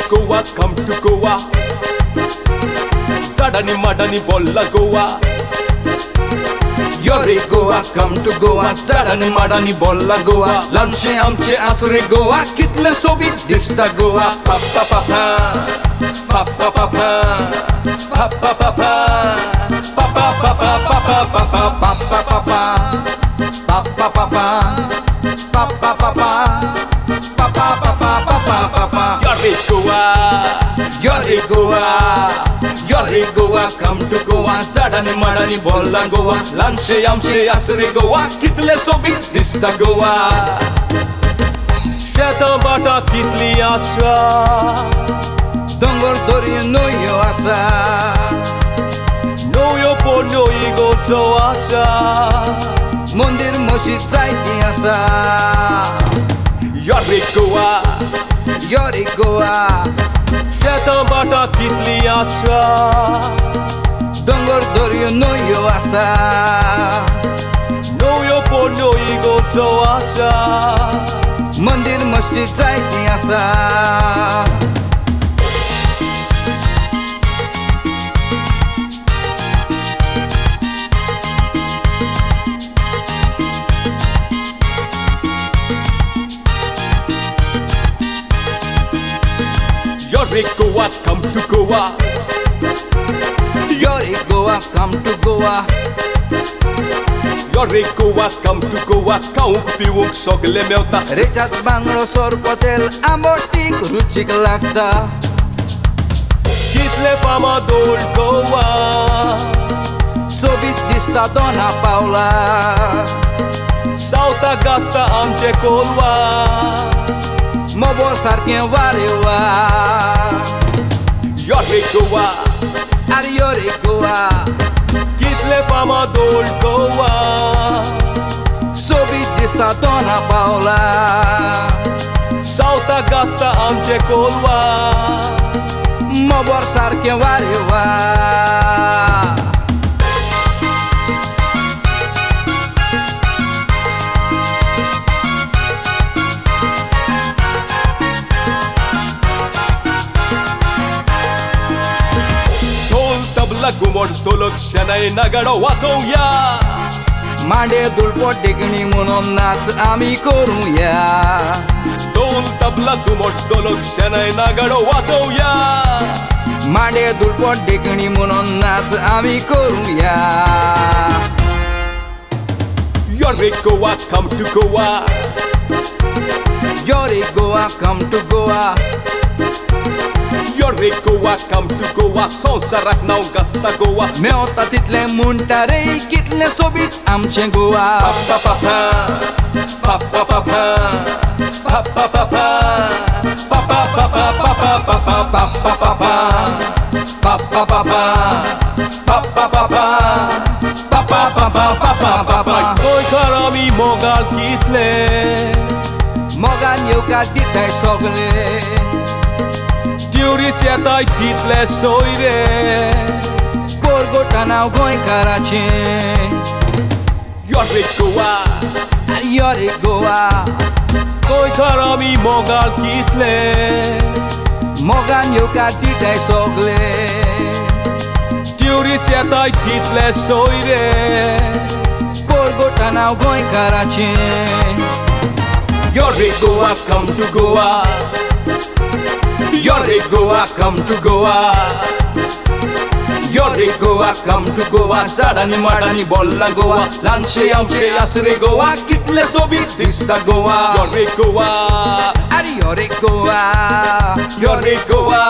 Goa, come to Goa. Zadani madani bolla Goa. Yore Goa, come to Goa. Zadani madani bolla Goa. Lamche amche asre Goa. Kitle sobit dista Goa. Pa pa pa pa, pa pa pa pa, pa pa pa pa, pa pa pa pa pa pa pa pa pa pa pa pa, pa pa pa pa, pa pa pa pa, pa pa pa pa pa. Yore Goa, Yore Goa, Yore Goa, come to Goa. Zadani madani bolla Goa. Lamche amche asre Goa. Kitle sobit dista Goa. Sheta bata kitli acha. Dongor dori noyo asa. Noyo po noigo choacha. Mondir moshit zaiti asa. Yore Goa, Yore Goa, Sheta bata kitli acha. Dongor dori noyo asa. Noyo po noigo choacha. Mondir moshit zaiti asa. Yore Goa, come to Goa. Yore Goa, come to Goa. Yore Goa, come to Goa. Kaung piwuk sogle meuta. Richard Bangro Sor Patel Amortik Ruchik Lakta. Kitle fama dol Goa. Sobit dista Dona Paula. Sauta gasta amche kolwa. Mobor sarken warewa. Yore Goa, Ar Yore Goa. kitle fama dol Goa. Sobit dista Dona Paula. Sauta gasta amche kolwa. Mobor sarken warewa. Gumor tolok shanai nagaro watoya. Mande dulpo टेकणी म्हणून नाच आम्ही करूया. Dol tabla gumor tolok shanai nagaro watoya. Mande दुलपो टेकणी म्हणून नाच आम्ही करूया. Yore Goa, come to Goa. Yore Goa, come to Goa. Yore Goa, come to Goa. संसारात नाव गस्ता Goa. Mewat तितले म्हणटा रे कितले सोबीत आमचे Goa. Pa pa pa pa, pa pa pa pa, pa pa pa pa, pa pa pa pa pa pa pa pa pa pa pa, pa pa pa pa, pa pa pa pa, pa pa pa pa pa pa pa. Koi karami mogal kitle. Mogan येवका दिताय सगळे. Tiuri siatai title soire. पोरगोटा नाव गोंयकाराचे. Yore Goa, Yore Goa. koi karami mogal kitle. Mogan येवका दिताय सगळे. Tiuri siatai title soire. पोरगोटा now गोंयकाराचे. Yore Goa, come to Goa. Yore Goa, come to Goa. Yore Goa, come to Goa. Zadani madani bolla Goa. Lamche amche asre Goa. Kitle sobit dista Goa. Yore Goa, Ar Yore Goa. Yore Goa.